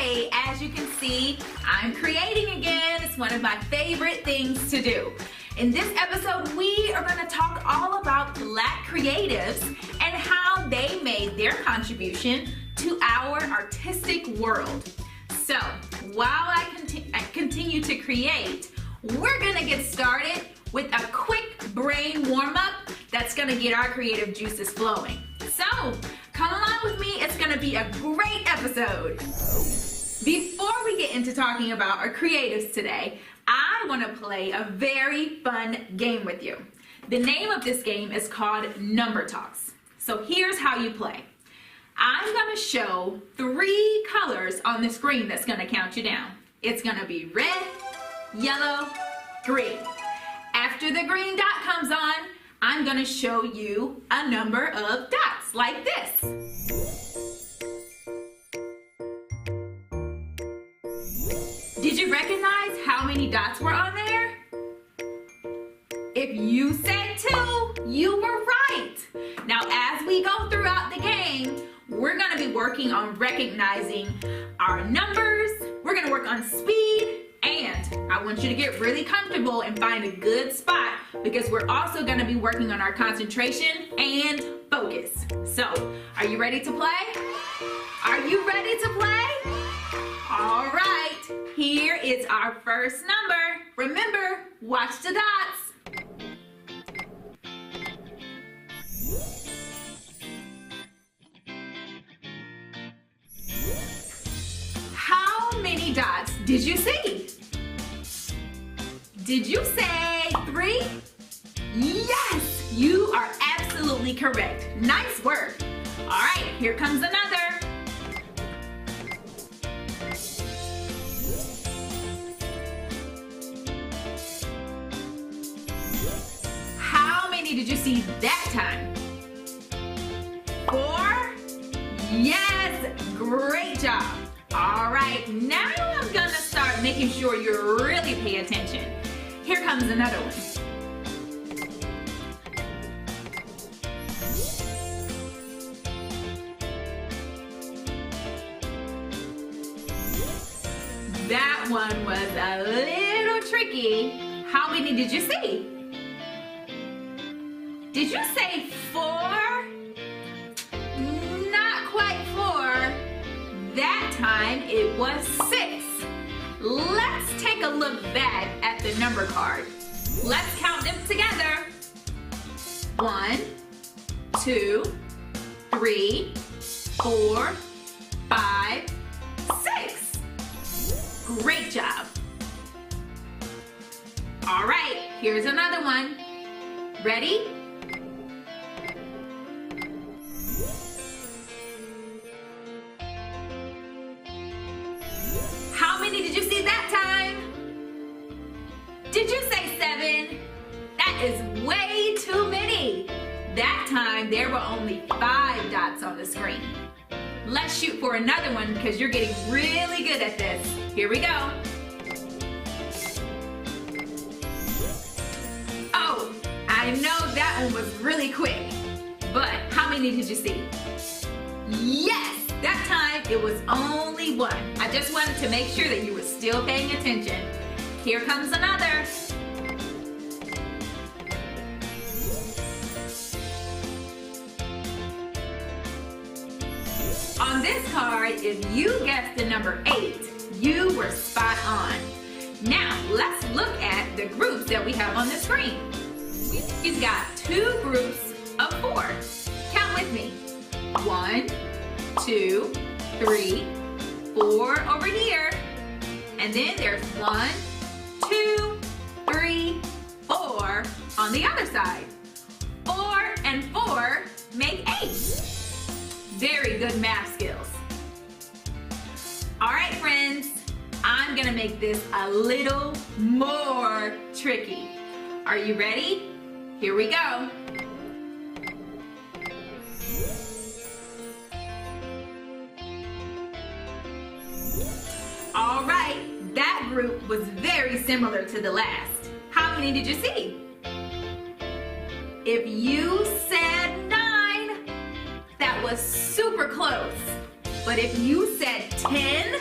Hey, as you can see, I'm creating again. It's one of my favorite things to do. In this episode, we are going to talk all about Black creatives and how they made their contribution to our artistic world. So, while I continue to create, we're going to get started with a quick brain warm-up that's going to get our creative juices flowing. So, come along with me. It's going to be a great episode. Before we get into talking about our creatives today, I want to play a very fun game with you. The name of this game is called Number Talks. So here's how you play. I'm going to show 3 colors on the screen that's going to count you down. It's going to be red, yellow, green. After the green dot comes on, I'm going to show you a number of dots like this. Did you recognize how many dots were on there? If you said 2, you were right. Now, as we go throughout the game, we're going to be working on recognizing our numbers. We're going to work on speed. And I want you to get really comfortable and find a good spot because we're also going to be working on our concentration and focus. So, are you ready to play? Are you ready to play? All right, here is our first number. Remember, watch the dots. How many dots did you see? Did you say 3? Yes, you are absolutely correct. Nice work. All right, here comes another. How many did you see that time? 4? Yes, great job. All right, now I'm gonna start making sure you really pay attention. Here comes another one. That one was a little tricky. How many did you see? Did you say 4? Not quite 4. That time it was 6. Let's take a look back at the number card. Let's count them together. 1, 2, 3, 4, 5, 6. Great job. All right, here's another one. Ready? How many did you see that time? Did you say 7? That is way too many. That time there were only 5 dots on the screen. Let's shoot for another one because you're getting really good at this. Here we go. Oh, I know that one was really quick, but how many did you see? Yes! That time, it was only 1. I just wanted to make sure that you were still paying attention. Here comes another. On this card, if you guessed the number 8, you were spot on. Now, let's look at the groups that we have on the screen. We've got 2 groups of 4. Count with me. 1, 2, 3, 4 over here. And then there's 1, 2, 3, 4 on the other side. 4 and 4 make 8. Very good math skills. All right, friends, I'm gonna make this a little more tricky. Are you ready? Here we go. All right, that group was very similar to the last. How many did you see? If you said 9, that was super close. But if you said 10,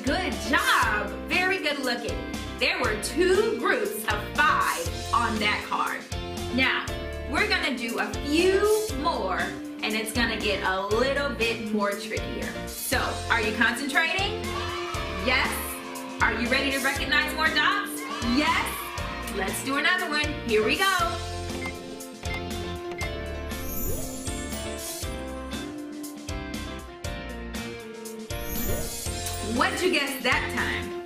good job. Very good looking. There were 2 groups of 5 on that card. Now, we're gonna do a few more and it's gonna get a little bit more trickier. So, are you concentrating? Yes? Are you ready to recognize more dots? Yes? Let's do another one. Here we go. What'd you guess that time?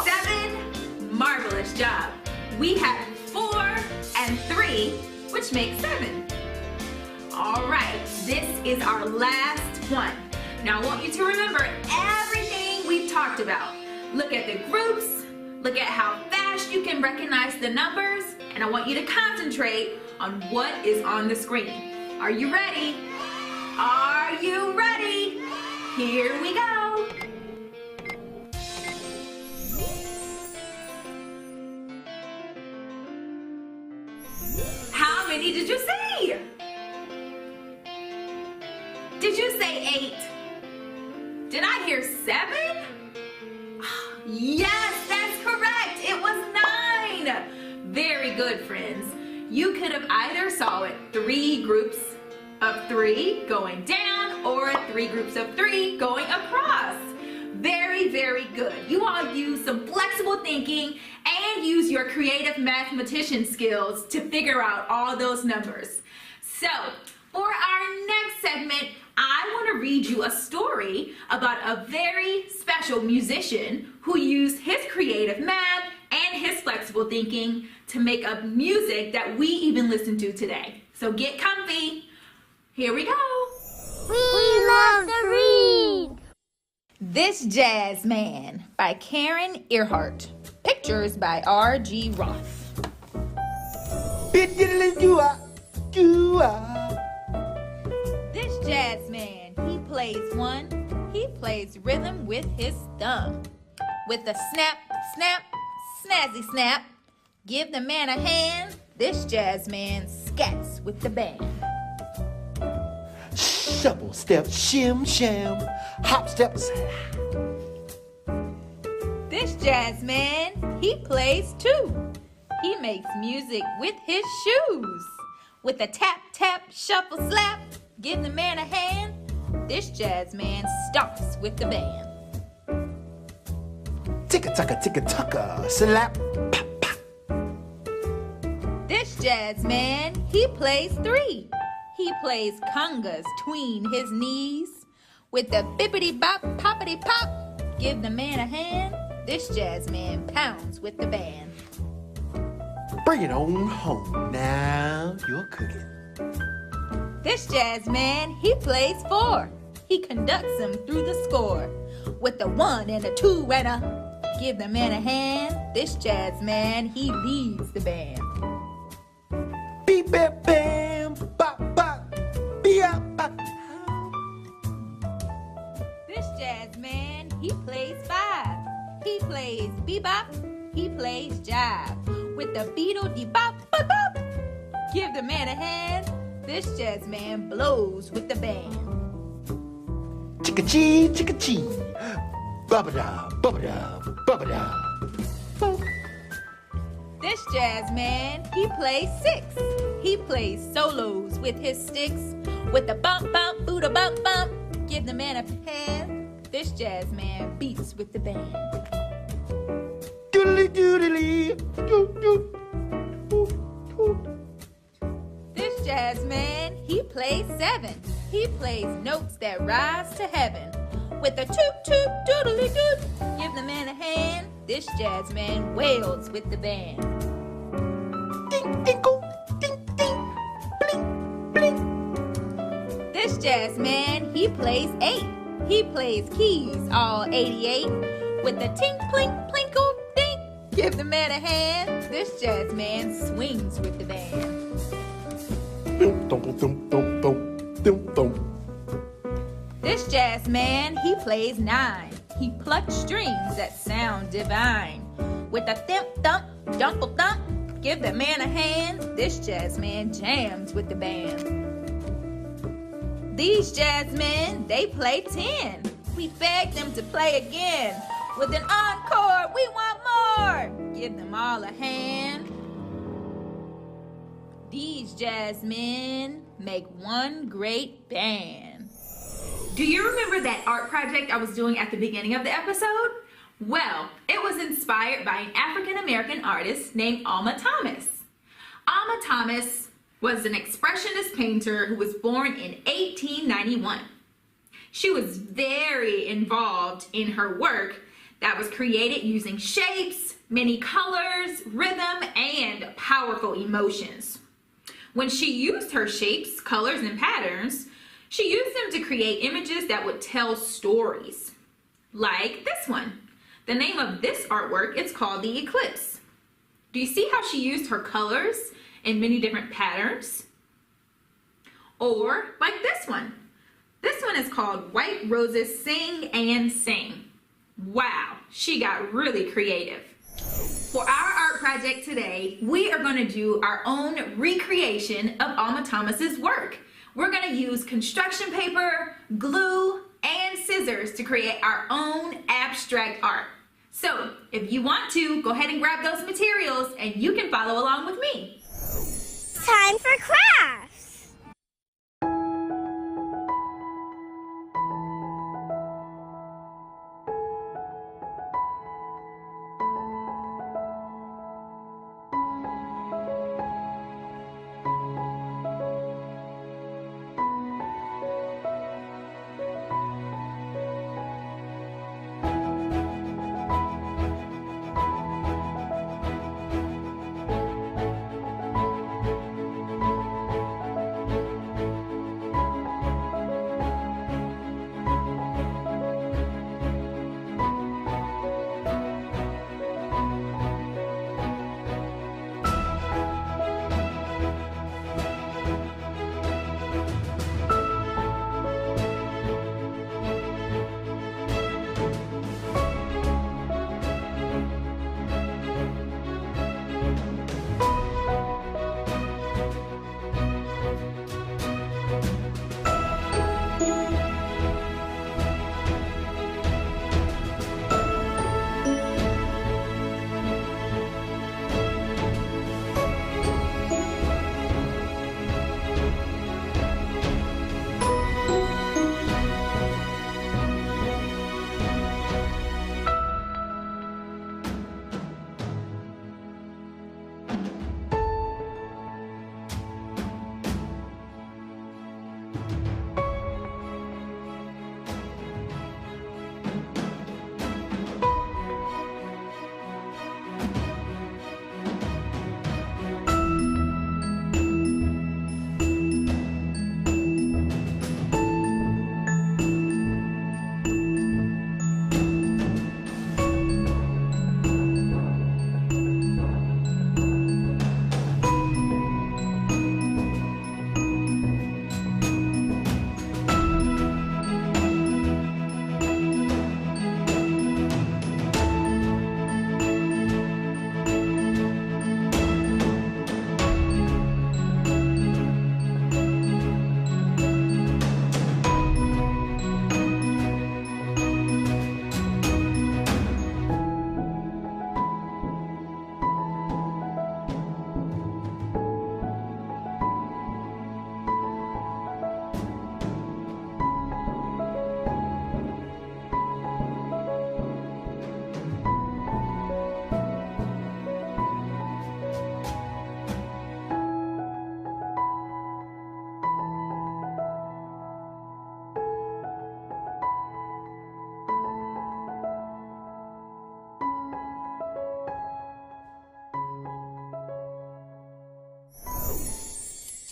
7. Marvelous job. We have 4 and 3, which makes 7. All right, this is our last one. Now I want you to remember everything we've talked about. Look at the groups, look at how fast you can recognize the numbers, and I want you to concentrate on what is on the screen. Are you ready? Are you ready? Here we go. How many did you say? Did you say 8? Did I hear 7? Yes, that's correct. It was 9. Very good, friends. You could have either saw it 3 groups of 3 going down or 3 groups of 3 going across. Very, very good. You all use some flexible thinking and use your creative mathematician skills to figure out all those numbers. So, for our next segment, I want to read you a story about a very special musician who used his creative math and his flexible thinking to make up music that we even listen to today. So get comfy. Here we go. We love to read. This Jazz Man by Karen Earhart. Pictures by R.G. Roth. This jazz man, he plays one. He plays rhythm with his thumb. With a snap, snap, snazzy snap. Give the man a hand. This jazz man scats with the band. Shuffle step, shim sham, hop step. This jazz man, he plays too. He makes music with his shoes. With a tap, tap, shuffle, slap, give the man a hand. This jazz man stomps with the band. Ticka-tucka, slap, pop, pop. This jazz man, he plays 3. He plays congas tween his knees. With the bippity-bop, poppity-pop, give the man a hand. This jazz man pounds with the band. Bring it on home, now you're cooking. This jazz man, he plays 4. He conducts them through the score. With a 1 and a 2 and a, give the man a hand. This jazz man, he leads the band. Beep, bam, bam, bop, bop, beep, bop. This jazz man, he plays 5. He plays bebop, he plays jive. With the beetle de bop, bop, bop, give the man a hand. This jazz man blows with the band. Chicka-chee, chicka-chee, bubba-da, bubba-da, bubba-da. This jazz man, he plays 6. He plays solos with his sticks. With the bump, bump, booda, bump, bump, give the man a hand. This jazz man beats with the band. Doodly doodly, doo doo, doo doo. This jazz man, he plays 7. He plays notes that rise to heaven. With a toot toot doodly doot, give the man a hand. This jazz man wails with the band. Ding dinkle, ding ding, bling bling. This jazz man, he plays 8. He plays keys all 88. With the tink plink plinkle dink, give the man a hand. This jazz man swings with the band. Dum dum dum dum dum dum dum. This jazz man, he plays 9. He plucks strings that sound divine. With a thimp thump, dunkle thump, give the man a hand. This jazz man jams with the band. These jazz men, they play 10. We beg them to play again. With an encore, we want more. Give them all a hand. These jazzmen make one great band. Do you remember that art project I was doing at the beginning of the episode? Well, it was inspired by an African-American artist named Alma Thomas. Alma Thomas was an expressionist painter who was born in 1891. She was very involved in her work that was created using shapes, many colors, rhythm, and powerful emotions. When she used her shapes, colors, and patterns, she used them to create images that would tell stories. Like this one. The name of this artwork is called The Eclipse. Do you see how she used her colors in many different patterns? Or like this one. This one is called White Roses Sing and Sing. Wow, she got really creative. For our art project today, we are going to do our own recreation of Alma Thomas's work. We're going to use construction paper, glue, and scissors to create our own abstract art. So, if you want to, go ahead and grab those materials and you can follow along with me. Time for crafts.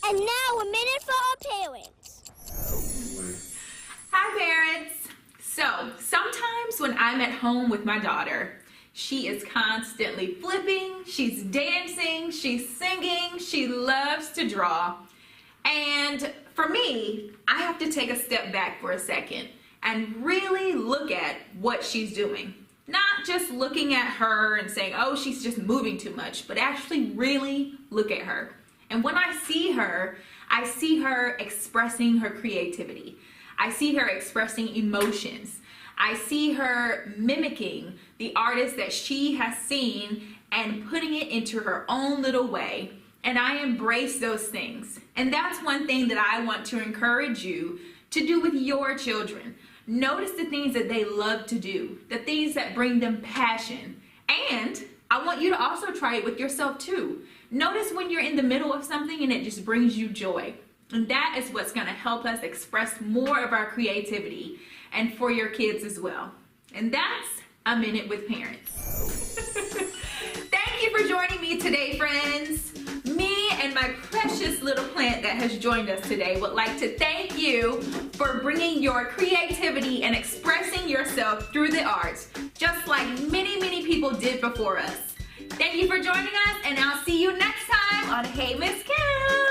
And now a minute for our parents. Hi parents. So sometimes when I'm at home with my daughter, she is constantly flipping, she's dancing, she's singing, she loves to draw. And for me, I have to take a step back for a second and really look at what she's doing. Not just looking at her and saying, oh, she's just moving too much, but actually really look at her. And when I see her expressing her creativity. I see her expressing emotions. I see her mimicking the artist that she has seen and putting it into her own little way. And I embrace those things. And that's one thing that I want to encourage you to do with your children. Notice the things that they love to do, the things that bring them passion. And I want you to also try it with yourself too. Notice when you're in the middle of something and it just brings you joy. And that is what's going to help us express more of our creativity, and for your kids as well. And that's A Minute with Parents. Thank you for joining me today, friends. Me and my precious little plant that has joined us today would like to thank you for bringing your creativity and expressing yourself through the arts, just like many, many people did before us. Thank you for joining us, and I'll see you next time on Hey Miss Kim.